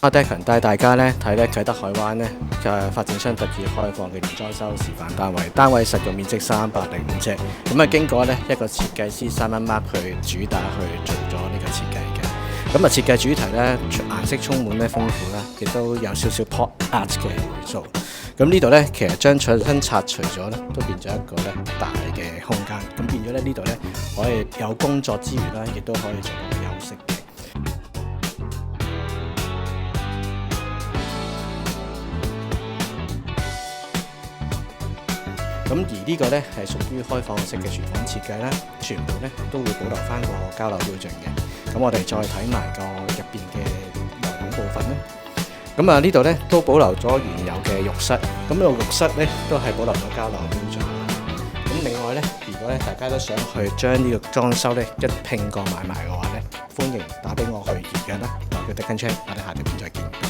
阿 Declan 帶大家咧睇咧啟德海灣咧嘅發展商特意開放嘅原裝修示範單位，單位實用面積305尺，咁啊經過咧一個設計師Simon Mark去主打去做咗呢個設計嘅，咁啊設計主題咧顏色充滿咧豐富啦，亦都有少少 pop art 嘅元素。咁呢度咧其實將牆身拆除咗咧，都變咗一個咧大嘅空間，咁變咗咧呢度咧可以有工作之餘啦，亦都可以做到休息嘅。咁而呢個呢係屬於開放式嘅廚房設計啦，全部呢都會保留翻個交流標準嘅。咁我哋再睇埋個入邊嘅內部部分啦。咁啊呢度呢都保留咗原有嘅浴室，咁呢個浴室呢都係保留咗交流標準。咁另外呢，如果咧大家都想去將呢個裝修呢一拼過買埋嘅話呢，歡迎打俾我去預約啦。我叫 Declan Chan，我哋下條片再見。